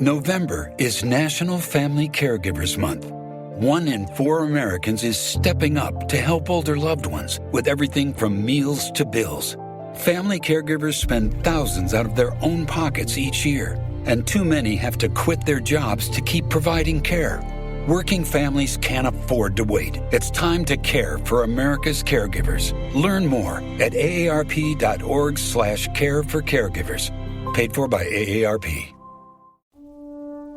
November is National Family Caregivers Month. 1 in 4 Americans is stepping up to help older loved ones with everything from meals to bills. Family caregivers spend thousands out of their own pockets each year, and too many have to quit their jobs to keep providing care. Working families can't afford to wait. It's time to care for America's caregivers. Learn more at aarp.org/care for caregivers. Paid for by AARP.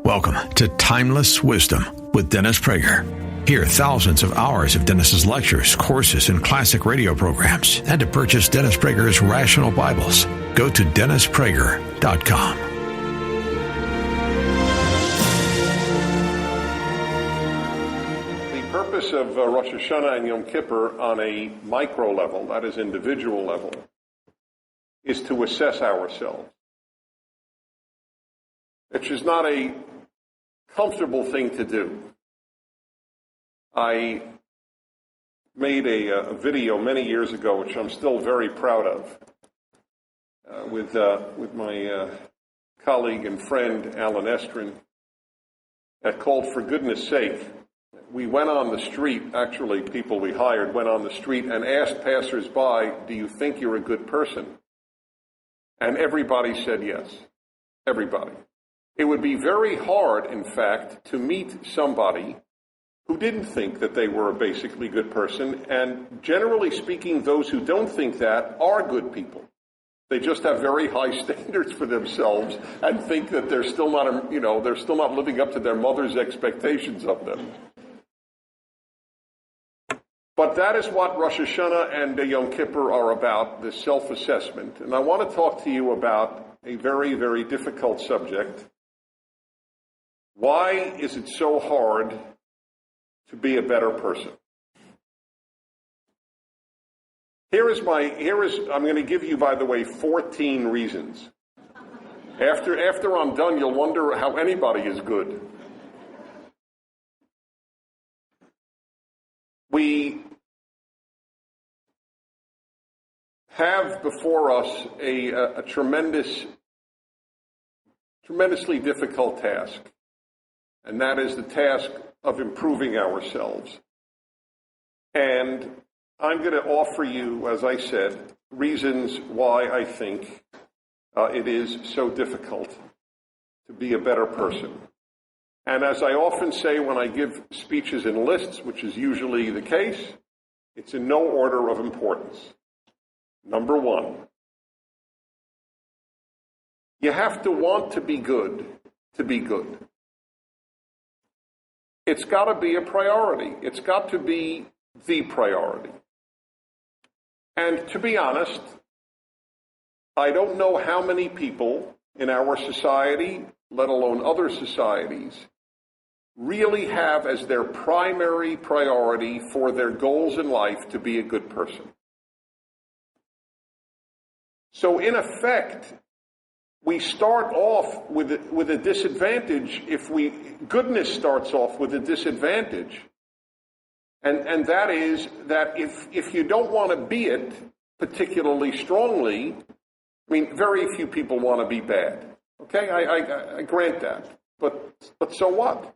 Welcome to Timeless Wisdom with Dennis Prager. Hear thousands of hours of Dennis's lectures, courses, and classic radio programs. And to purchase Dennis Prager's Rational Bibles, go to DennisPrager.com. The purpose of Rosh Hashanah and Yom Kippur on a micro level, that is individual level, is to assess ourselves. Which is not a comfortable thing to do. I made a video many years ago, which I'm still very proud of, with my colleague and friend Alan Estrin, that called "For Goodness Sake." We went on the street, actually people we hired went on the street and asked passersby, "Do you think you're a good person?" And everybody said yes. Everybody. It would be very hard, in fact, to meet somebody who didn't think that they were a basically good person. And generally speaking, those who don't think that are good people. They just have very high standards for themselves and think that they're still not, they're still not living up to their mother's expectations of them. But that is what Rosh Hashanah and Yom Kippur are about, this self-assessment. And I want to talk to you about a very, very difficult subject. Why is it so hard to be a better person? I'm going to give you, by the way, 14 reasons. After I'm done, you'll wonder how anybody is good. We have before us a tremendously difficult task. And that is the task of improving ourselves. And I'm going to offer you, as I said, reasons why I think it is so difficult to be a better person. And as I often say when I give speeches in lists, which is usually the case, it's in no order of importance. Number 1, you have to want to be good to be good. It's got to be a priority. It's got to be the priority. And to be honest, I don't know how many people in our society, let alone other societies, really have as their primary priority for their goals in life to be a good person. So in effect, we start off with a disadvantage. Goodness starts off with a disadvantage. And that is that if you don't want to be it particularly strongly, I mean, very few people want to be bad. Okay, I grant that. But so what?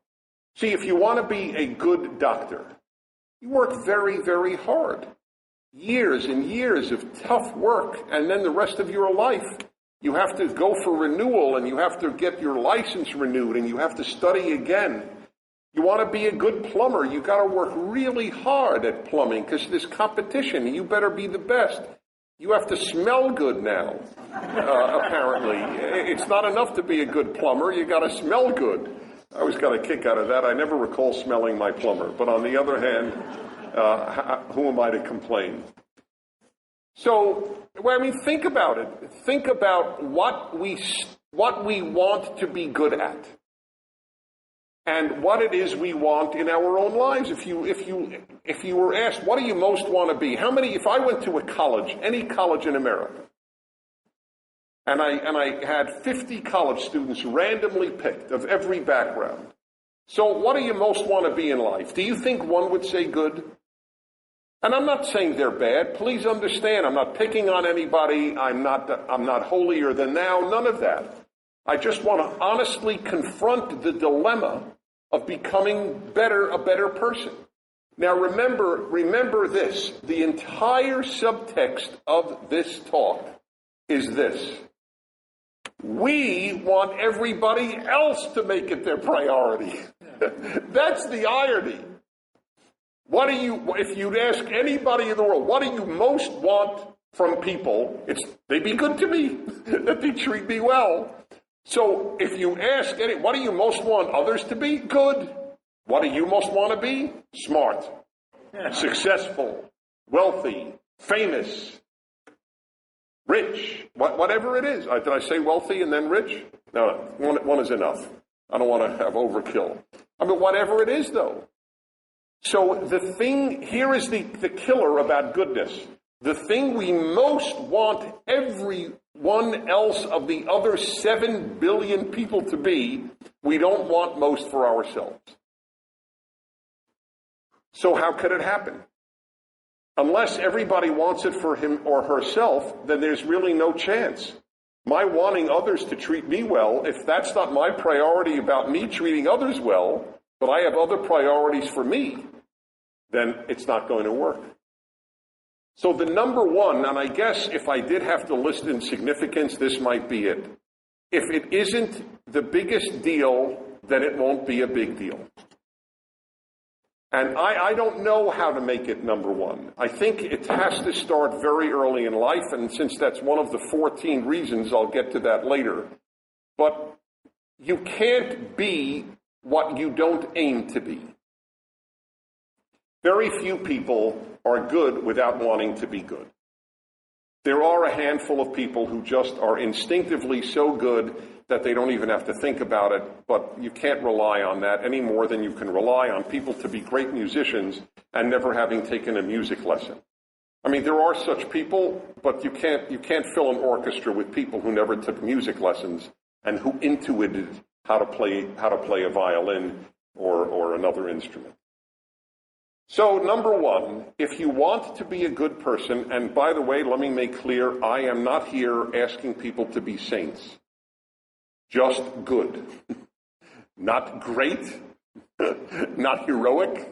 See, if you want to be a good doctor, you work very, very hard. Years and years of tough work, and then the rest of your life, you have to go for renewal, and you have to get your license renewed, and you have to study again. You want to be a good plumber, you got to work really hard at plumbing, because there's competition, and you better be the best. You have to smell good now, apparently. It's not enough to be a good plumber, you got to smell good. I always got a kick out of that. I never recall smelling my plumber. But on the other hand, who am I to complain? So, think about it. Think about what we want to be good at, and what it is we want in our own lives. If you were asked, what do you most want to be? If I went to a college, any college in America, and I had 50 college students randomly picked of every background. So what do you most want to be in life? Do you think one would say good? And I'm not saying they're bad. Please understand, I'm not picking on anybody. I'm not holier than thou. None of that. I just want to honestly confront the dilemma of becoming a better person. Now remember this. The entire subtext of this talk is this. We want everybody else to make it their priority. That's the irony. If you'd ask anybody in the world, what do you most want from people? It's they be good to me, that they treat me well. So if you ask what do you most want others to be? Good. What do you most want to be? Smart, successful, wealthy, famous, rich, whatever it is. Did I say wealthy and then rich? No, one is enough. I don't want to have overkill. I mean, whatever it is, though. So here is the killer about goodness. The thing we most want everyone else of the other 7 billion people to be, we don't want most for ourselves. So how could it happen? Unless everybody wants it for him or herself, then there's really no chance. My wanting others to treat me well, if that's not my priority about me treating others well, but I have other priorities for me, then it's not going to work. So the number one, and I guess if I did have to list in significance, this might be it. If it isn't the biggest deal, then it won't be a big deal. And I don't know how to make it number one. I think it has to start very early in life, and since that's one of the 14 reasons, I'll get to that later. But you can't be what you don't aim to be. Very few people are good without wanting to be good. There are a handful of people who just are instinctively so good that they don't even have to think about it, but you can't rely on that any more than you can rely on people to be great musicians and never having taken a music lesson. I mean, there are such people, but you can't fill an orchestra with people who never took music lessons and who intuited how to play a violin or another instrument. So, number one, if you want to be a good person, and by the way, let me make clear, I am not here asking people to be saints. Just good. Not great. Not heroic.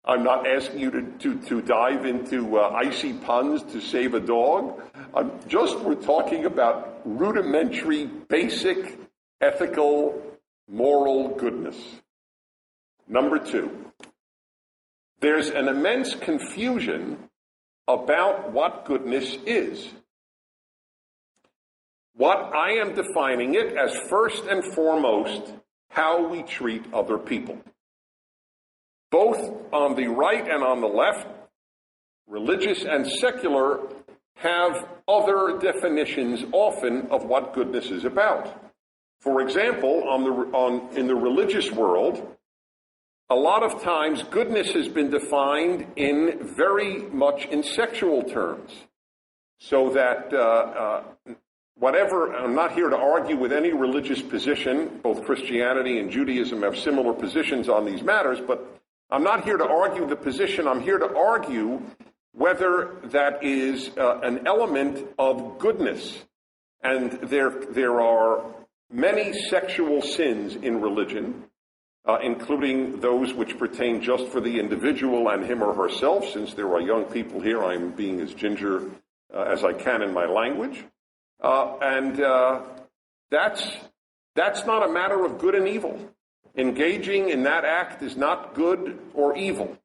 I'm not asking you to dive into icy ponds to save a dog. We're talking about rudimentary, basic, ethical, moral goodness. Number two, there's an immense confusion about what goodness is. What I am defining it as first and foremost, how we treat other people. Both on the right and on the left, religious and secular, have other definitions often of what goodness is about. For example, in the religious world, a lot of times goodness has been defined very much in sexual terms. So that I'm not here to argue with any religious position. Both Christianity and Judaism have similar positions on these matters, but I'm not here to argue the position. I'm here to argue whether that is an element of goodness. And there are many sexual sins in religion, including those which pertain just for the individual and him or herself. Since there are young people here, I'm being as ginger as I can in my language. That's not a matter of good and evil. Engaging in that act is not good or evil.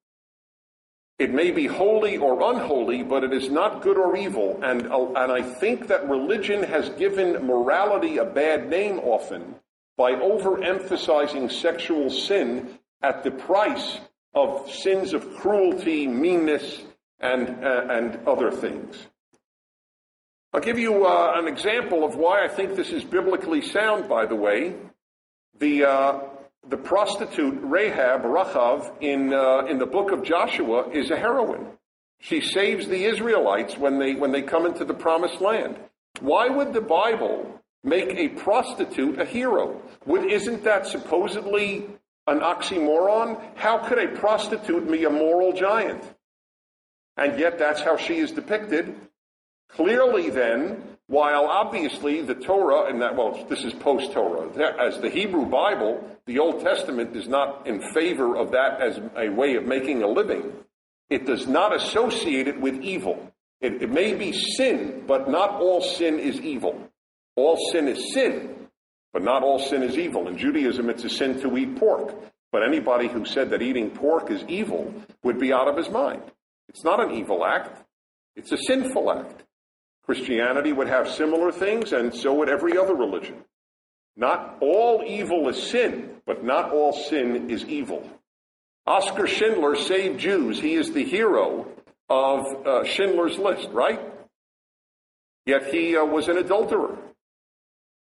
It may be holy or unholy, but it is not good or evil. And I think that religion has given morality a bad name often by overemphasizing sexual sin at the price of sins of cruelty, meanness, and other things. I'll give you an example of why I think this is biblically sound, by the way. The prostitute Rachav in the book of Joshua is a heroine. She saves the Israelites when they come into the promised land. Why would the Bible make a prostitute a hero? Isn't that supposedly an oxymoron? How could a prostitute be a moral giant? And yet that's how she is depicted. Clearly then, while obviously the Torah, and that, well, this is post-Torah, as the Hebrew Bible, the Old Testament is not in favor of that as a way of making a living. It does not associate it with evil. It may be sin, but not all sin is evil. All sin is sin, but not all sin is evil. In Judaism, it's a sin to eat pork. But anybody who said that eating pork is evil would be out of his mind. It's not an evil act. It's a sinful act. Christianity would have similar things, and so would every other religion. Not all evil is sin, but not all sin is evil. Oskar Schindler saved Jews. He is the hero of Schindler's List, right? Yet he was an adulterer.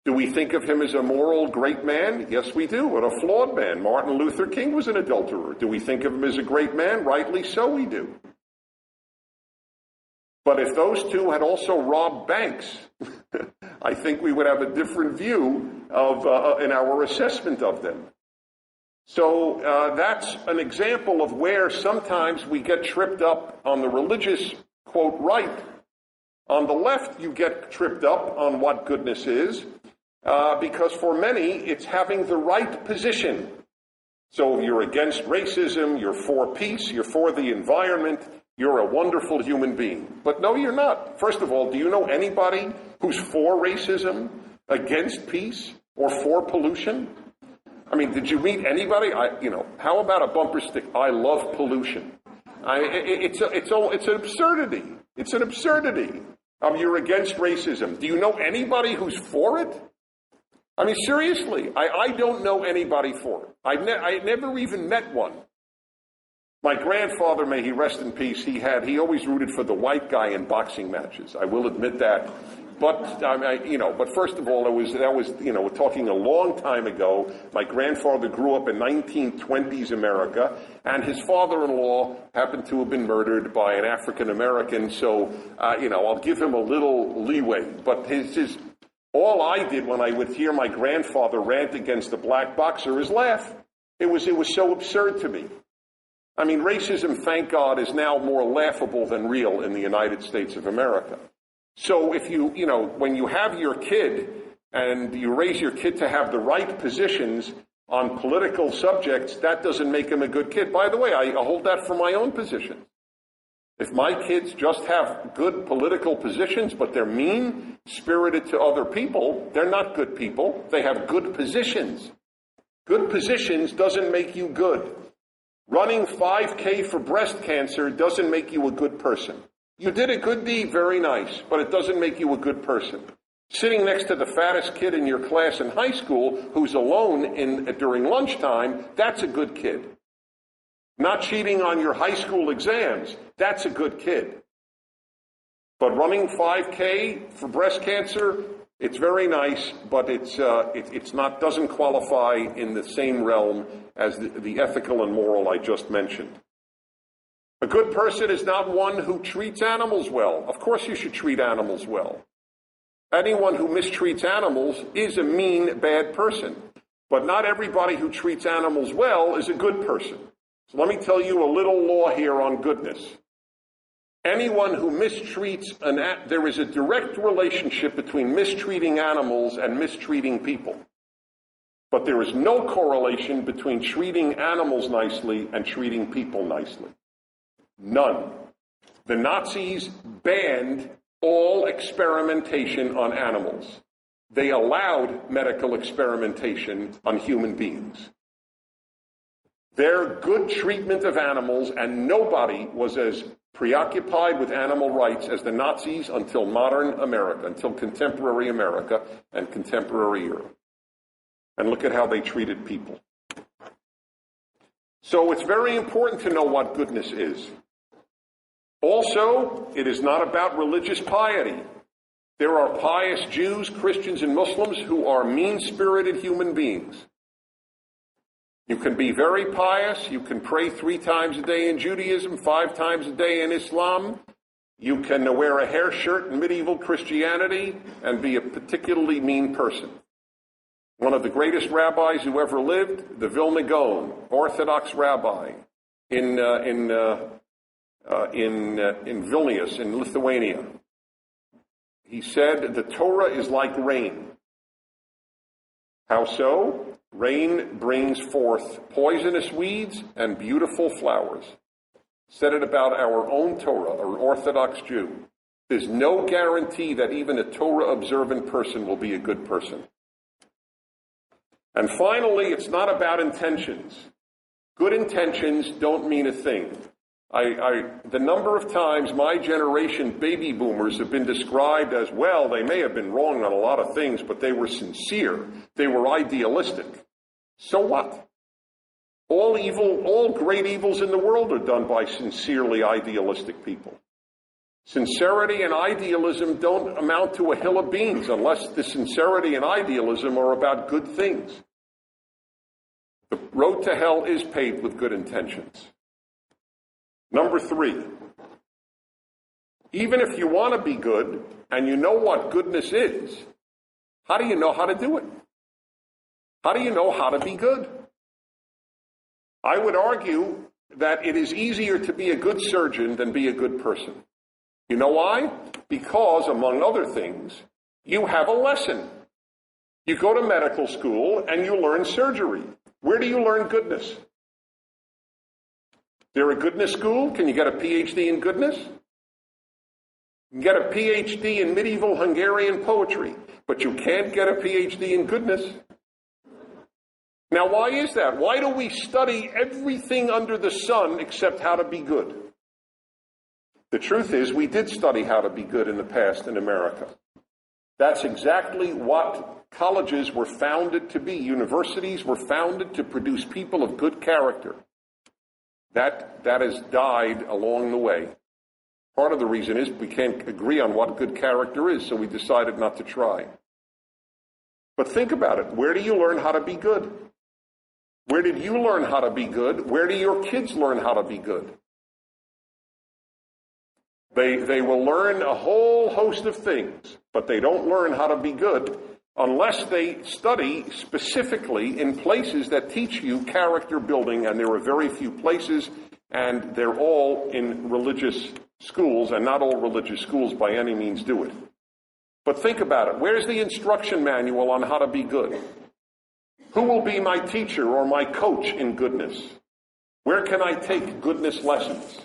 Do we think of him as a moral great man? Yes, we do, but a flawed man. Martin Luther King was an adulterer. Do we think of him as a great man? Rightly so, we do. But if those two had also robbed banks, I think we would have a different view of in our assessment of them. So that's an example of where sometimes we get tripped up on the religious, quote, right. On the left, you get tripped up on what goodness is, because for many, it's having the right position. So you're against racism, you're for peace, you're for the environment, you're a wonderful human being. But no, you're not. First of all, do you know anybody who's for racism, against peace, or for pollution? I mean, did you meet anybody? How about a bumper stick? I love pollution. It's an absurdity. It's an absurdity. You're against racism. Do you know anybody who's for it? I mean, seriously, I don't know anybody for it. I never even met one. My grandfather, may he rest in peace, he always rooted for the white guy in boxing matches. I will admit that. But, but first of all, we're talking a long time ago. My grandfather grew up in 1920s America, and his father-in-law happened to have been murdered by an African-American, so, I'll give him a little leeway. But all I did when I would hear my grandfather rant against a black boxer is laugh. It was so absurd to me. I mean, racism, thank God, is now more laughable than real in the United States of America. So if when you have your kid and you raise your kid to have the right positions on political subjects, that doesn't make him a good kid. By the way, I hold that for my own position. If my kids just have good political positions, but they're mean-spirited to other people, they're not good people. They have good positions. Good positions doesn't make you good. Running 5K for breast cancer doesn't make you a good person. You did a good deed, very nice, but it doesn't make you a good person. Sitting next to the fattest kid in your class in high school who's alone during lunchtime, that's a good kid. Not cheating on your high school exams, that's a good kid. But running 5K for breast cancer, it's very nice, but doesn't qualify in the same realm as the ethical and moral I just mentioned. A good person is not one who treats animals well. Of course you should treat animals well. Anyone who mistreats animals is a mean, bad person. But not everybody who treats animals well is a good person. So let me tell you a little law here on goodness. Anyone who mistreats there is a direct relationship between mistreating animals and mistreating people. But there is no correlation between treating animals nicely and treating people nicely. None. The Nazis banned all experimentation on animals. They allowed medical experimentation on human beings. Their good treatment of animals, and nobody was as preoccupied with animal rights as the Nazis until modern America, until contemporary America and contemporary Europe. And look at how they treated people. So it's very important to know what goodness is. Also, it is not about religious piety. There are pious Jews, Christians, and Muslims who are mean-spirited human beings. You can be very pious. You can pray 3 times a day in Judaism, 5 times a day in Islam. You can wear a hair shirt in medieval Christianity and be a particularly mean person. One of the greatest rabbis who ever lived, the Vilna Gaon, Orthodox rabbi in Vilnius, in Lithuania. He said, the Torah is like rain. How so? Rain brings forth poisonous weeds and beautiful flowers. Said it about our own Torah, or Orthodox Jew. There's no guarantee that even a Torah-observant person will be a good person. And finally, it's not about intentions. Good intentions don't mean a thing. The number of times my generation baby boomers have been described as, well, they may have been wrong on a lot of things, but they were sincere. They were idealistic. So what? All great evils in the world are done by sincerely idealistic people. Sincerity and idealism don't amount to a hill of beans unless the sincerity and idealism are about good things. The road to hell is paved with good intentions. Number 3, even if you want to be good and you know what goodness is, how do you know how to do it? How do you know how to be good? I would argue that it is easier to be a good surgeon than be a good person. You know why? Because, among other things, you have a lesson. You go to medical school and you learn surgery. Where do you learn goodness? Is there a goodness school? Can you get a PhD in goodness? You can get a PhD in medieval Hungarian poetry, but you can't get a PhD in goodness. Now, why is that? Why do we study everything under the sun except how to be good? The truth is, we did study how to be good in the past in America. That's exactly what colleges were founded to be. Universities were founded to produce people of good character. That has died along the way. Part of the reason is we can't agree on what good character is, so we decided not to try. But think about it. Where do you learn how to be good? Where did you learn how to be good? Where do your kids learn how to be good? They will learn a whole host of things, but they don't learn how to be good unless they study specifically in places that teach you character building, and there are very few places, and they're all in religious schools, and not all religious schools by any means do it. But think about it. Where's the instruction manual on how to be good? Who will be my teacher or my coach in goodness? Where can I take goodness lessons?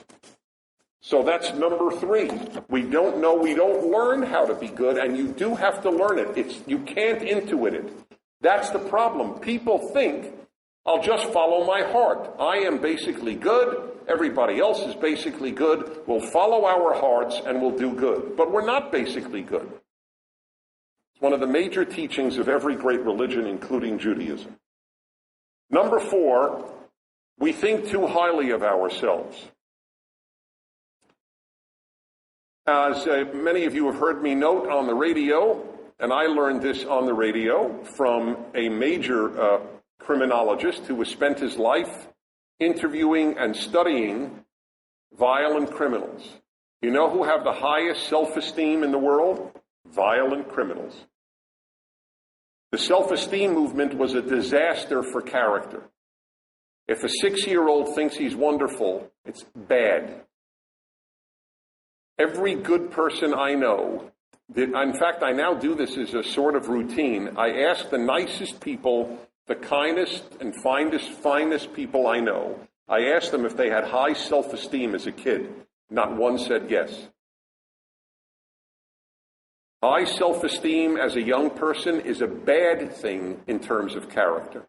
So that's number 3. We don't learn how to be good, and you do have to learn it. You can't intuit it. That's the problem. People think, I'll just follow my heart. I am basically good. Everybody else is basically good. We'll follow our hearts and we'll do good. But we're not basically good. It's one of the major teachings of every great religion, including Judaism. Number 4, we think too highly of ourselves. As many of you have heard me note on the radio, and I learned this on the radio from a major criminologist who has spent his life interviewing and studying violent criminals. You know who have the highest self-esteem in the world? Violent criminals. The self-esteem movement was a disaster for character. If a 6-year-old thinks he's wonderful, it's bad. Every good person I know, in fact, I now do this as a sort of routine. I ask the nicest people, the kindest and finest people I know, I ask them if they had high self-esteem as a kid. Not one said yes. High self-esteem as a young person is a bad thing in terms of character.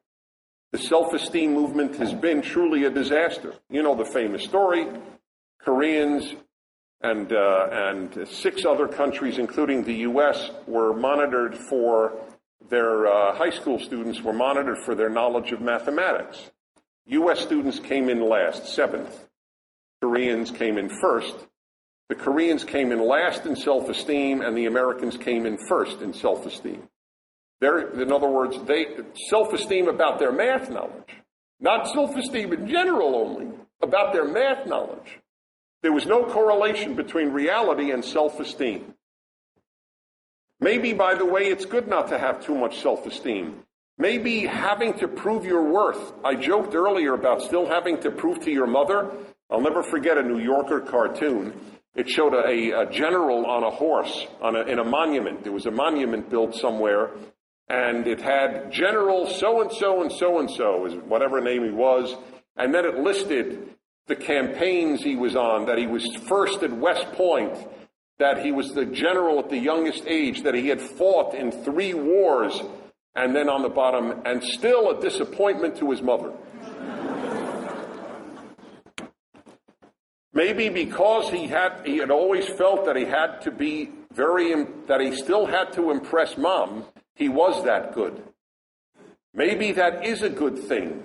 The self-esteem movement has been truly a disaster. You know the famous story. Koreans and 6 other countries, including the U.S., were monitored for their high school students were monitored for their knowledge of mathematics. U.S. students came in last, 7th. Koreans came in first. The Koreans came in last in self-esteem, and the Americans came in first in self-esteem. In other words, self-esteem about their math knowledge, not self-esteem in general only, about their math knowledge. There was no correlation between reality and self-esteem. Maybe, by the way, it's good not to have too much self-esteem. Maybe having to prove your worth. I joked earlier about still having to prove to your mother. I'll never forget a New Yorker cartoon It showed a general on a horse in a monument. There was a monument built somewhere, and it had General so-and-so and so-and-so, is whatever name he was, and then it listed the campaigns he was on, that he was first at West Point, that he was the general at the youngest age, that he had fought in 3 wars, and then on the bottom, and still a disappointment to his mother. Maybe because he had always felt that he had to be that he still had to impress Mom, he was that good. Maybe that is a good thing.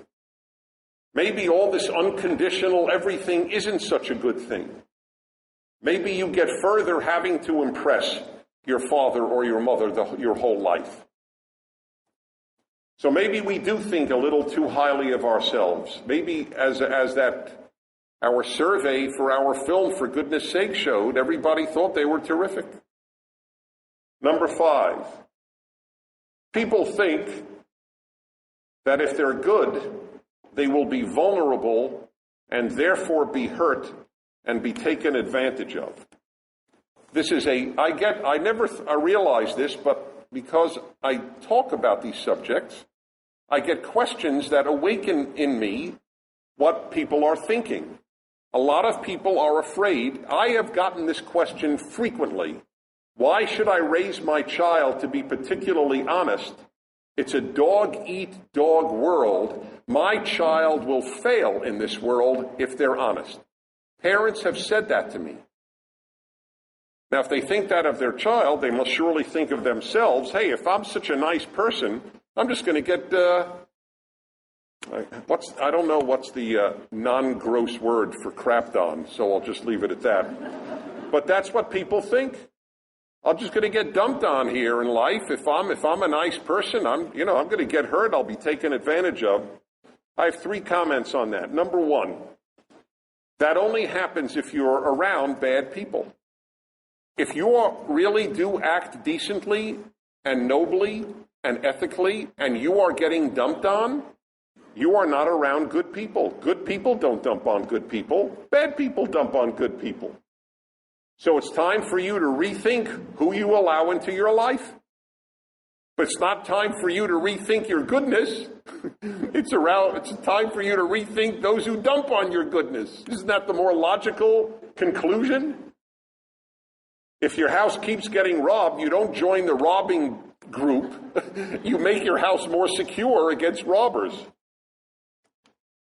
Maybe all this unconditional everything isn't such a good thing. Maybe you get further having to impress your father or your mother your whole life. So maybe we do think a little too highly of ourselves. Maybe as that our survey for our film, for goodness sake, showed, everybody thought they were terrific. Number 5, people think that if they're good, they will be vulnerable and therefore be hurt and be taken advantage of. This is I never realized this, but because I talk about these subjects, I get questions that awaken in me what people are thinking. A lot of people are afraid. I have gotten this question frequently. Why should I raise my child to be particularly honest? It's a dog-eat-dog world. My child will fail in this world if they're honest. Parents have said that to me. Now, if they think that of their child, they must surely think of themselves. Hey, if I'm such a nice person, I'm just going to get, I don't know what's the non-gross word for crapped on, so I'll just leave it at that. But that's what people think. I'm just going to get dumped on here in life. If I'm a nice person, I'm going to get hurt. I'll be taken advantage of. I have 3 comments on that. Number 1, that only happens if you're around bad people. If you really do act decently and nobly and ethically, and you are getting dumped on, you are not around good people. Good people don't dump on good people. Bad people dump on good people. So it's time for you to rethink who you allow into your life. But it's not time for you to rethink your goodness. It's time for you to rethink those who dump on your goodness. Isn't that the more logical conclusion? If your house keeps getting robbed, you don't join the robbing group. You make your house more secure against robbers.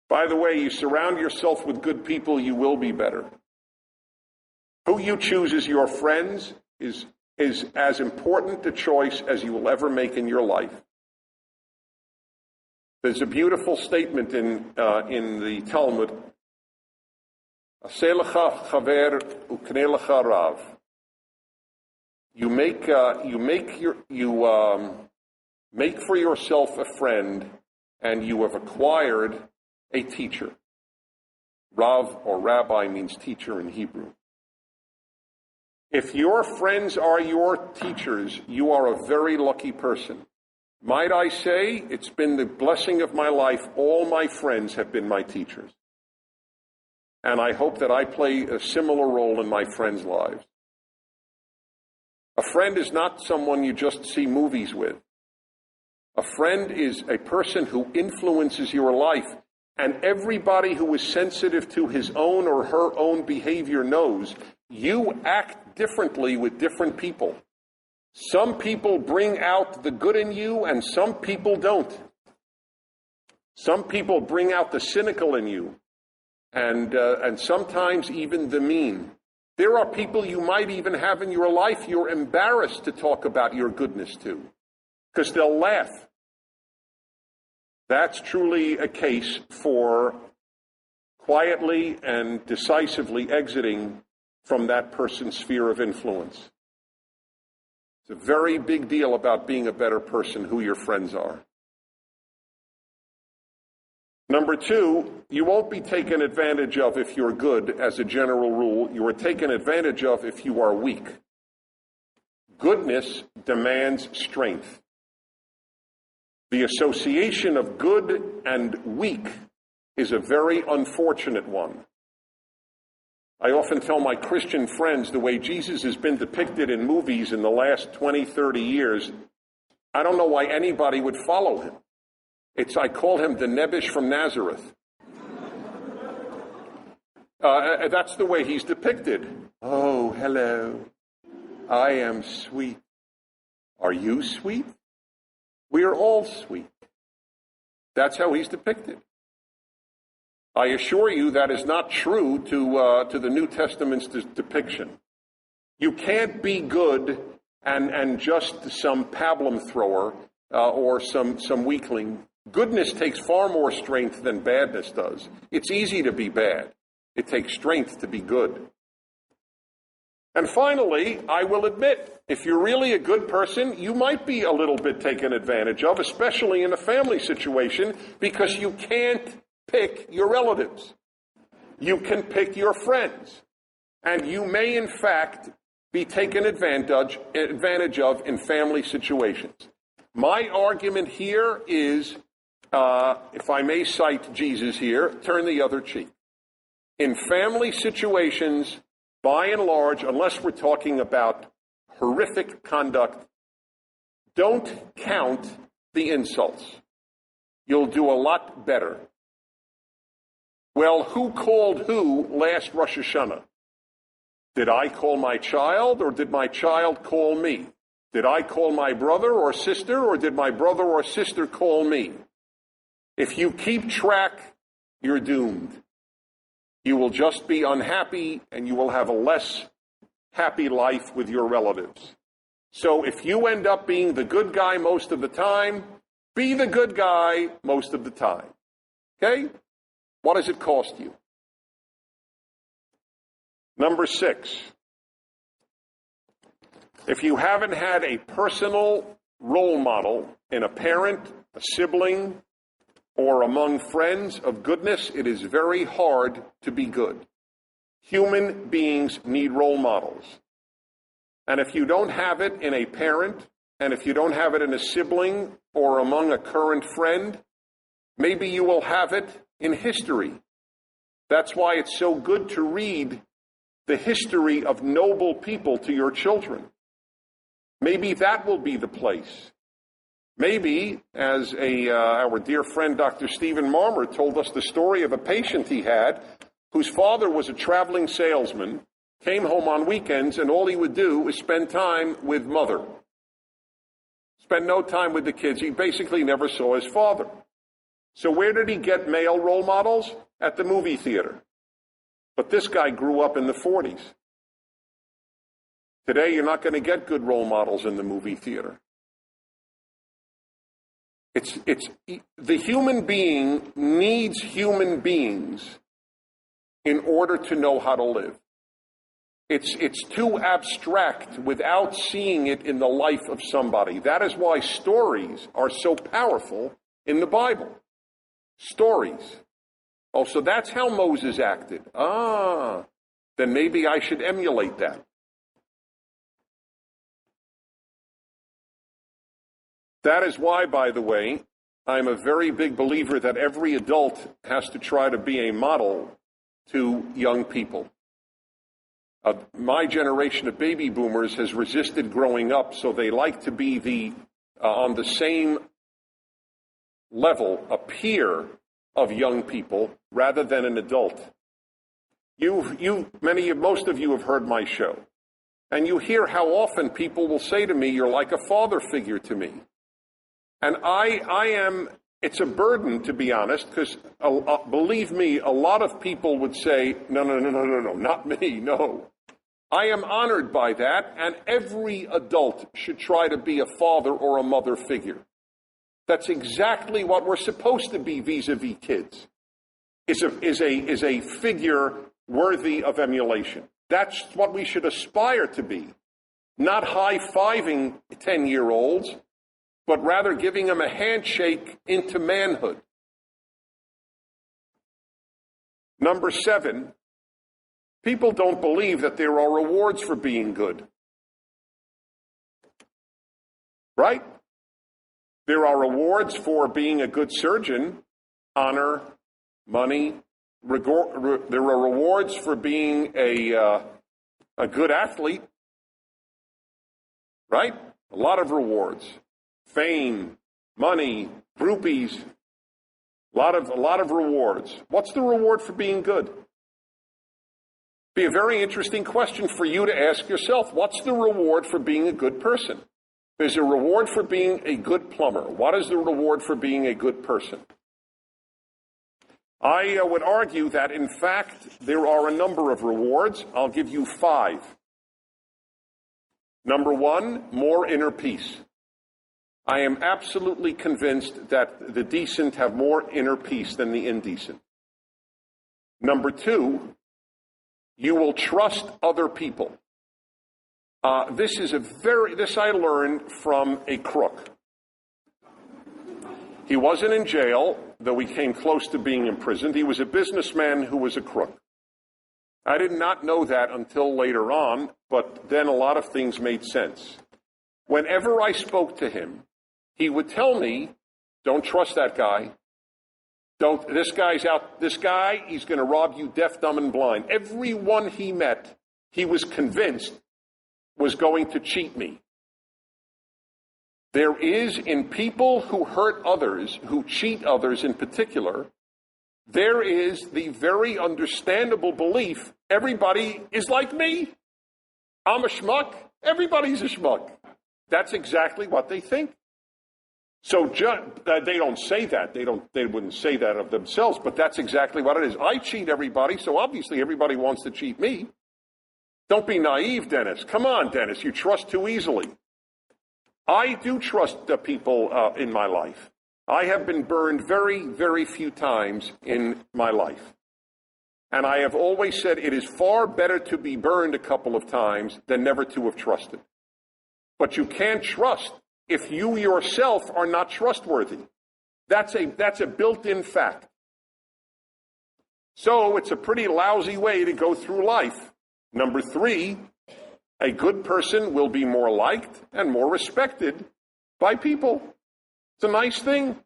By the way, you surround yourself with good people, you will be better. Who you choose as your friends is as important a choice as you will ever make in your life. There's a beautiful statement in the Talmud. Aseh lecha chaver ukneh lecha rav. You make for yourself a friend, and you have acquired a teacher. Rav or rabbi means teacher in Hebrew. If your friends are your teachers, you are a very lucky person. Might I say, it's been the blessing of my life. All my friends have been my teachers. And I hope that I play a similar role in my friends' lives. A friend is not someone you just see movies with. A friend is a person who influences your life. And everybody who is sensitive to his own or her own behavior knows you act differently with different people. Some people bring out the good in you, and some people don't. Some people bring out the cynical in you, and sometimes even the mean. There are people you might even have in your life you're embarrassed to talk about your goodness to, because they'll laugh. That's truly a case for quietly and decisively exiting from that person's sphere of influence. It's a very big deal about being a better person, who your friends are. Number 2, you won't be taken advantage of if you're good, as a general rule. You are taken advantage of if you are weak. Goodness demands strength. The association of good and weak is a very unfortunate one. I often tell my Christian friends the way Jesus has been depicted in movies in the last 20, 30 years, I don't know why anybody would follow him. I call him the Nebish from Nazareth. That's the way he's depicted. Oh, hello. I am sweet. Are you sweet? We are all sweet. That's how he's depicted. I assure you that is not true to the New Testament's depiction. You can't be good and just some pablum thrower or some weakling. Goodness takes far more strength than badness does. It's easy to be bad. It takes strength to be good. And finally, I will admit, if you're really a good person, you might be a little bit taken advantage of, especially in a family situation, because you can't pick your relatives. You can pick your friends. And you may, in fact, be taken advantage of in family situations. My argument here is, if I may cite Jesus here, turn the other cheek. In family situations, by and large, unless we're talking about horrific conduct, don't count the insults. You'll do a lot better. Well, who called who last Rosh Hashanah? Did I call my child, or did my child call me? Did I call my brother or sister, or did my brother or sister call me? If you keep track, you're doomed. You will just be unhappy, and you will have a less happy life with your relatives. So if you end up being the good guy most of the time, be the good guy most of the time. Okay? What does it cost you? Number 6. If you haven't had a personal role model in a parent, a sibling, or among friends of goodness, it is very hard to be good. Human beings need role models. And if you don't have it in a parent, and if you don't have it in a sibling or among a current friend, maybe you will have it in history. That's why it's so good to read the history of noble people to your children. Maybe that will be the place. Maybe, as our dear friend Dr. Stephen Marmer told us the story of a patient he had whose father was a traveling salesman, came home on weekends, and all he would do was spend time with mother. Spend no time with the kids. He basically never saw his father. So where did he get male role models? At the movie theater. But this guy grew up in the 40s. Today, you're not going to get good role models in the movie theater. The human being needs human beings in order to know how to live. It's too abstract without seeing it in the life of somebody. That is why stories are so powerful in the Bible. Stories. Oh, so that's how Moses acted. Then maybe I should emulate that. That is why, by the way, I'm a very big believer that every adult has to try to be a model to young people. My generation of baby boomers has resisted growing up, so they like to be on the same level, a peer of young people, rather than an adult. Most of you have heard my show, and you hear how often people will say to me, "You're like a father figure to me." And it's a burden, to be honest, because believe me, a lot of people would say, no, not me, no. I am honored by that, and every adult should try to be a father or a mother figure. That's exactly what we're supposed to be vis-a-vis kids, is a figure worthy of emulation. That's what we should aspire to be, not high-fiving 10-year-olds, but rather giving them a handshake into manhood. Number 7, people don't believe that there are rewards for being good. Right? There are rewards for being a good surgeon: honor, money, There are rewards for being a good athlete, right? A lot of rewards. Fame, money, groupies, a lot of rewards. What's the reward for being good? Be a very interesting question for you to ask yourself. What's the reward for being a good person? There's a reward for being a good plumber. What is the reward for being a good person? I would argue that, in fact, there are a number of rewards. I'll give you 5. Number 1, more inner peace. I am absolutely convinced that the decent have more inner peace than the indecent. Number 2, you will trust other people. This I learned from a crook. He wasn't in jail, though he came close to being imprisoned. He was a businessman who was a crook. I did not know that until later on, but then a lot of things made sense. Whenever I spoke to him, he would tell me, don't trust that guy. This guy, he's going to rob you deaf, dumb, and blind. Everyone he met, he was convinced was going to cheat me. There is, in people who hurt others, who cheat others in particular, there is the very understandable belief, everybody is like me. I'm a schmuck. Everybody's a schmuck. That's exactly what they think. So they don't say that. They wouldn't say that of themselves, but that's exactly what it is. I cheat everybody, so obviously everybody wants to cheat me. Don't be naive, Dennis. Come on, Dennis. You trust too easily. I do trust the people in my life. I have been burned very, very few times in my life. And I have always said it is far better to be burned a couple of times than never to have trusted. But you can't trust if you yourself are not trustworthy. That's a built-in fact. So it's a pretty lousy way to go through life. Number 3, a good person will be more liked and more respected by people. It's a nice thing.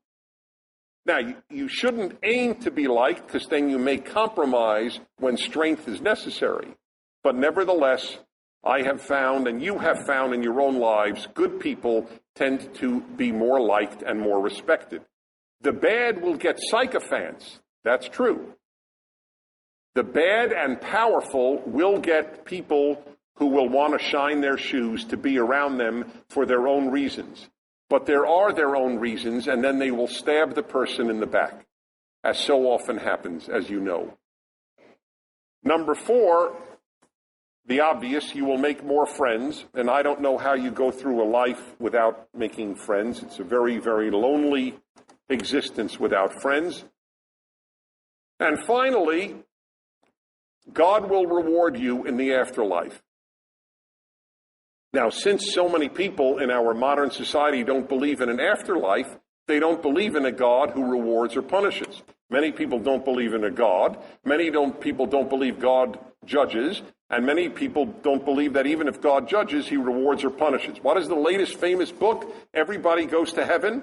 Now, you shouldn't aim to be liked, because then you may compromise when strength is necessary. But nevertheless, I have found, and you have found in your own lives, good people tend to be more liked and more respected. The bad will get sycophants. That's true. The bad and powerful will get people who will want to shine their shoes to be around them for their own reasons. But there are their own reasons, and then they will stab the person in the back, as so often happens, as you know. Number 4, the obvious, you will make more friends, and I don't know how you go through a life without making friends. It's a very, very lonely existence without friends. And finally, God will reward you in the afterlife. Now, since so many people in our modern society don't believe in an afterlife, they don't believe in a God who rewards or punishes. Many people don't believe in a God. People don't believe God judges. And many people don't believe that even if God judges, he rewards or punishes. What is the latest famous book? Everybody Goes to Heaven.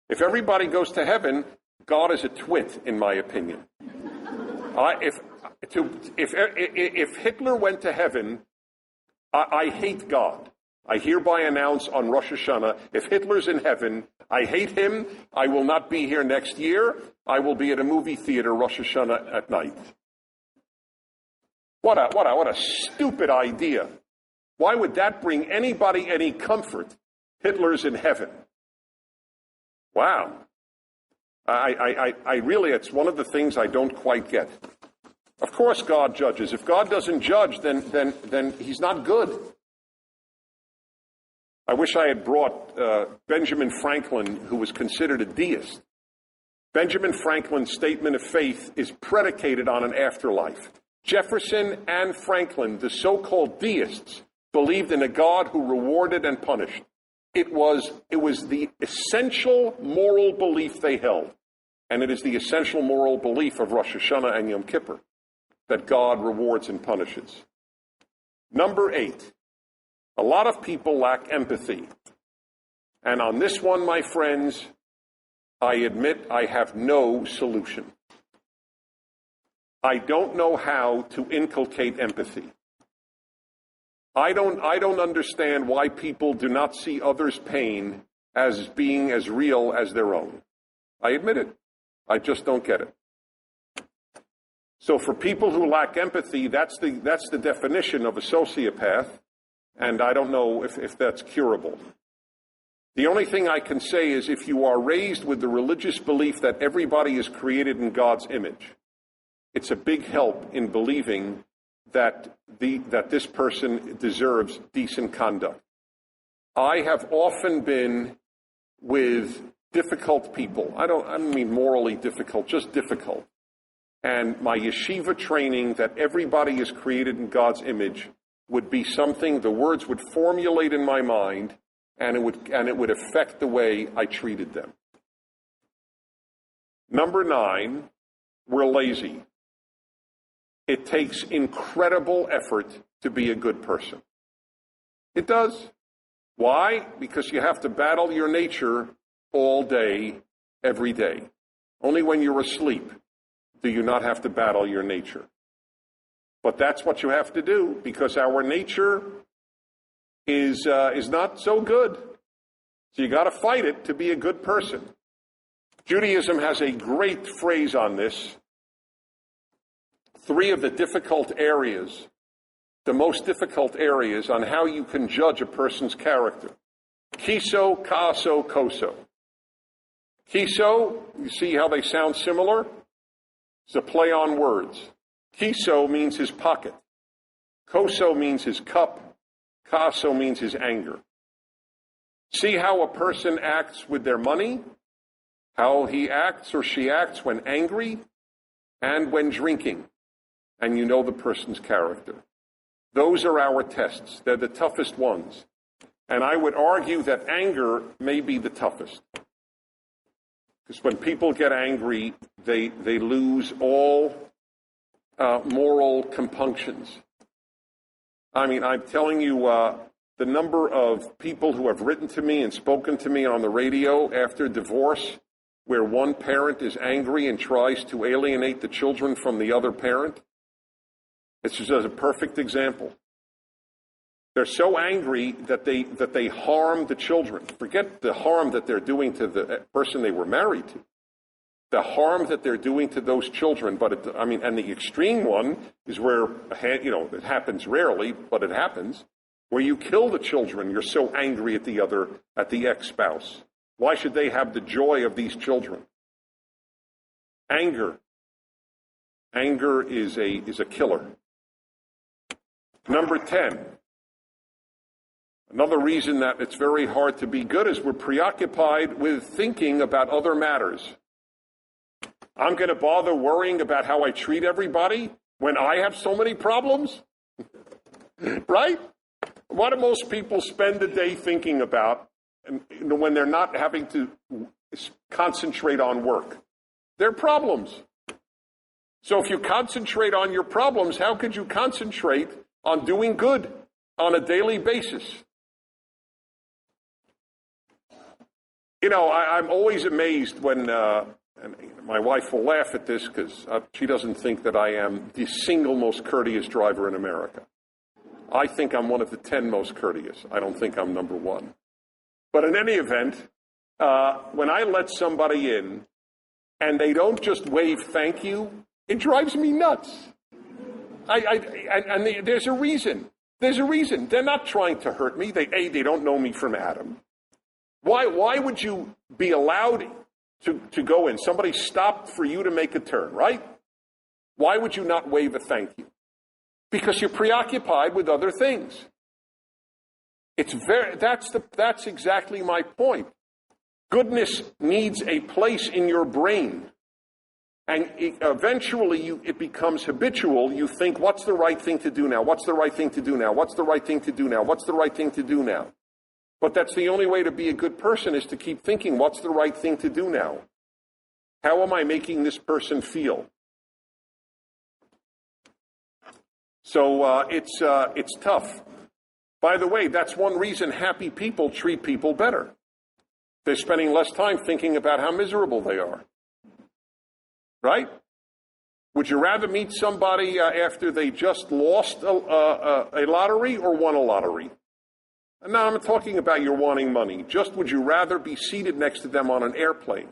If everybody goes to heaven, God is a twit, in my opinion. If Hitler went to heaven, I hate God. I hereby announce on Rosh Hashanah, if Hitler's in heaven, I hate him. I will not be here next year. I will be at a movie theater Rosh Hashanah at night. What a stupid idea. Why would that bring anybody any comfort? Hitler's in heaven. Wow. I really, it's one of the things I don't quite get. Of course God judges. If God doesn't judge, then he's not good. I wish I had brought Benjamin Franklin, who was considered a deist. Benjamin Franklin's statement of faith is predicated on an afterlife. Jefferson and Franklin, the so-called deists, believed in a God who rewarded and punished. It was the essential moral belief they held. And it is the essential moral belief of Rosh Hashanah and Yom Kippur, that God rewards and punishes. Number 8, a lot of people lack empathy. And on this one, my friends, I admit I have no solution. I don't know how to inculcate empathy. I don't understand why people do not see others' pain as being as real as their own. I admit it. I just don't get it. So for people who lack empathy, that's the definition of a sociopath, and I don't know if that's curable. The only thing I can say is if you are raised with the religious belief that everybody is created in God's image, it's a big help in believing that this person deserves decent conduct. I have often been with difficult people. I don't mean morally difficult, just difficult. And my yeshiva training that everybody is created in God's image would be something the words would formulate in my mind, and it would affect the way I treated them. Number 9, we're lazy. It takes incredible effort to be a good person. It does. Why? Because you have to battle your nature all day, every day. Only when you're asleep do you not have to battle your nature. But that's what you have to do, because our nature is not so good. So you got to fight it to be a good person. Judaism has a great phrase on this. 3 of the difficult areas, the most difficult areas on how you can judge a person's character. Kiso, kaso, koso. Kiso, you see how they sound similar? It's a play on words. Kiso means his pocket. Koso means his cup. Kaso means his anger. See how a person acts with their money, how he acts or she acts when angry, and when drinking. And you know the person's character. Those are our tests. They're the toughest ones. And I would argue that anger may be the toughest. Because when people get angry, they lose all moral compunctions. I mean, I'm telling you, the number of people who have written to me and spoken to me on the radio after divorce, where one parent is angry and tries to alienate the children from the other parent, it's just a perfect example. They're so angry that they harm the children. Forget the harm that they're doing to the person they were married to. The harm that they're doing to those children, and the extreme one is where, it happens rarely, but it happens, where you kill the children. You're so angry at the ex-spouse. Why should they have the joy of these children? Anger is a killer. Number 10. Another reason that it's very hard to be good is we're preoccupied with thinking about other matters. I'm going to bother worrying about how I treat everybody when I have so many problems? Right? What do most people spend the day thinking about when they're not having to concentrate on work? Their problems. So if you concentrate on your problems, how could you concentrate on doing good on a daily basis? I'm always amazed when, and my wife will laugh at this because she doesn't think that I am the single most courteous driver in America. I think I'm one of the 10 most courteous. I don't think I'm number 1. But in any event, when I let somebody in and they don't just wave thank you, it drives me nuts. There's a reason. There's a reason. They're not trying to hurt me. They don't know me from Adam. Why would you be allowed to go in? Somebody stopped for you to make a turn, right? Why would you not wave a thank you? Because you're preoccupied with other things. That's exactly my point. Goodness needs a place in your brain. And eventually it becomes habitual. You think, what's the right thing to do now? What's the right thing to do now? What's the right thing to do now? What's the right thing to do now? But that's the only way to be a good person, is to keep thinking, what's the right thing to do now? How am I making this person feel? So it's tough. By the way, that's one reason happy people treat people better. They're spending less time thinking about how miserable they are. Right? Would you rather meet somebody after they just lost a lottery or won a lottery? And now I'm talking about you're wanting money. Just would you rather be seated next to them on an airplane?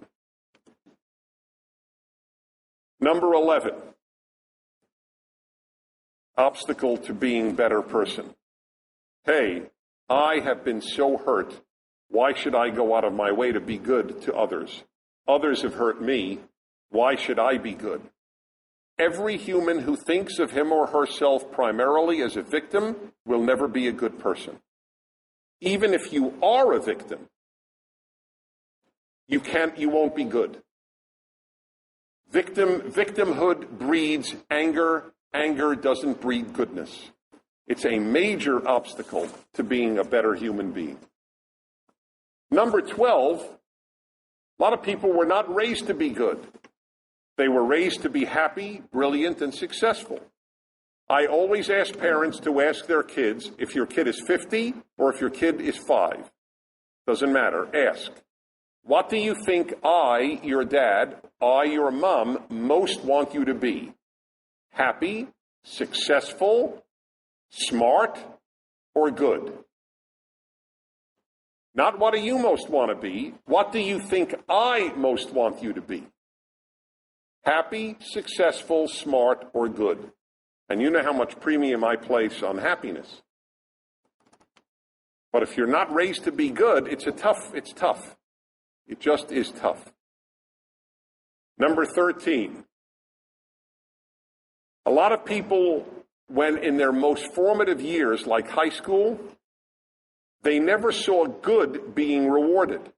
Number 11, obstacle to being a better person. Hey, I have been so hurt. Why should I go out of my way to be good to others? Others have hurt me. Why should I be good? Every human who thinks of him or herself primarily as a victim will never be a good person. Even if you are a victim, you won't be good. Victimhood breeds anger. Anger doesn't breed goodness. It's a major obstacle to being a better human being. Number 12, a lot of people were not raised to be good. They were raised to be happy, brilliant, and successful. I always ask parents to ask their kids if your kid is 50 or if your kid is 5. Doesn't matter. Ask. What do you think I, your dad, I, your mom, most want you to be? Happy, successful, smart, or good? Not what do you most want to be. What do you think I most want you to be? Happy, successful, smart, or good? And you know how much premium I place on happiness. But if you're not raised to be good, it's tough. It just is tough. Number 13. A lot of people, when in their most formative years, like high school, they never saw good being rewarded.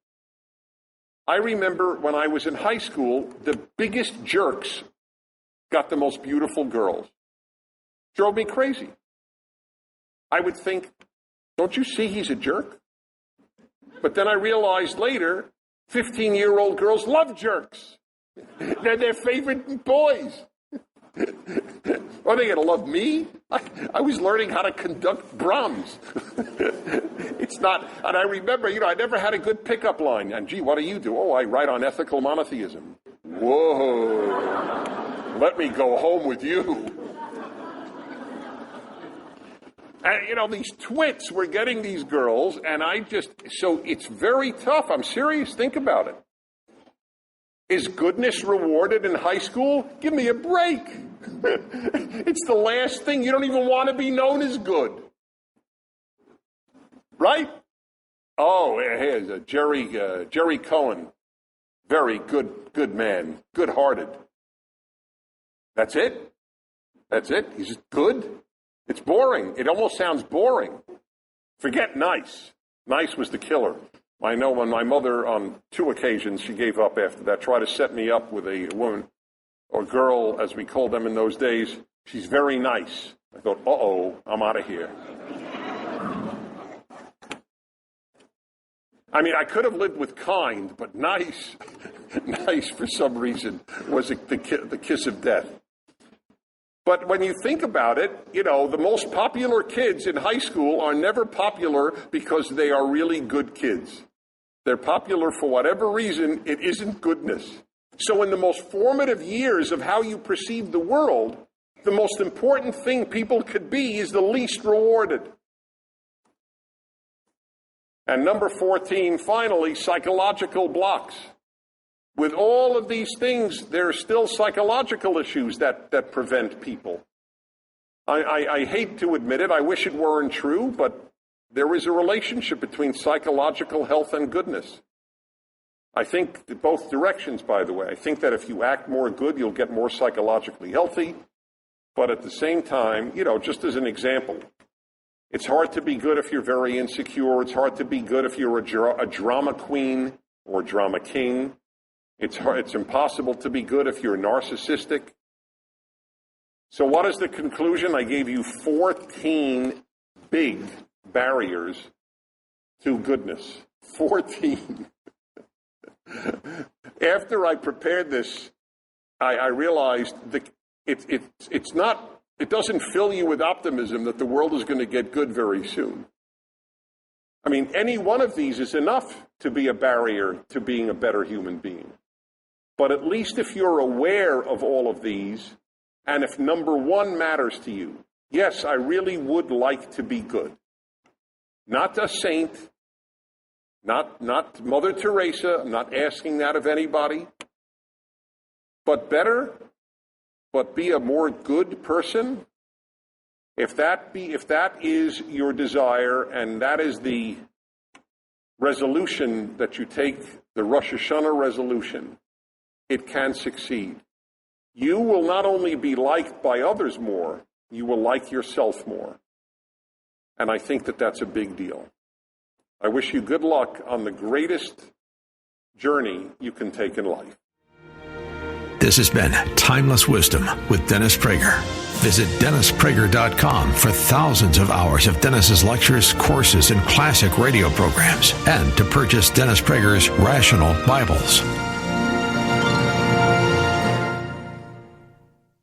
I remember when I was in high school, the biggest jerks got the most beautiful girls. Drove me crazy. I would think, don't you see he's a jerk? But then I realized later, 15-year-old girls love jerks. They're their favorite boys. Are they going to love me? I was learning how to conduct Brahms. It's not, and I remember, I never had a good pickup line. And gee, what do you do? Oh, I write on ethical monotheism. Whoa. Let me go home with you. And, these twits were getting these girls, and so it's very tough. I'm serious. Think about it. Is goodness rewarded in high school? Give me a break. It's the last thing. You don't even want to be known as good. Right? Oh, here's Jerry Cohen. Very good man. Good-hearted. That's it? He's just good? It's boring. It almost sounds boring. Forget nice. Nice was the killer. I know when my mother, on 2 occasions, she gave up after that, tried to set me up with a woman, or girl, as we called them in those days. She's very nice. I thought, uh-oh, I'm out of here. I mean, I could have lived with kind, but nice, nice for some reason, was the kiss of death. But when you think about it, the most popular kids in high school are never popular because they are really good kids. They're popular for whatever reason. It isn't goodness. So in the most formative years of how you perceive the world, the most important thing people could be is the least rewarded. And number 14, finally, psychological blocks. With all of these things, there are still psychological issues that prevent people. I hate to admit it. I wish it weren't true, but there is a relationship between psychological health and goodness. I think both directions, by the way. I think that if you act more good, you'll get more psychologically healthy. But at the same time, just as an example, it's hard to be good if you're very insecure. It's hard to be good if you're a drama queen or drama king. It's impossible to be good if you're narcissistic. So what is the conclusion? I gave you 14 big barriers to goodness. 14. After I prepared this, I realized that it doesn't fill you with optimism that the world is going to get good very soon. I mean, any one of these is enough to be a barrier to being a better human being. But at least if you're aware of all of these, And if number one matters to you, yes, I really would like to be good. Not a saint, not Mother Teresa, I'm not asking that of anybody, but better, but be a more good person. If that is your desire, and that is the resolution that you take, the Rosh Hashanah resolution, it can succeed. You will not only be liked by others more, you will like yourself more. And I think that that's a big deal. I wish you good luck on the greatest journey you can take in life. This has been Timeless Wisdom with Dennis Prager. Visit DennisPrager.com for thousands of hours of Dennis's lectures, courses, and classic radio programs, and to purchase Dennis Prager's Rational Bibles.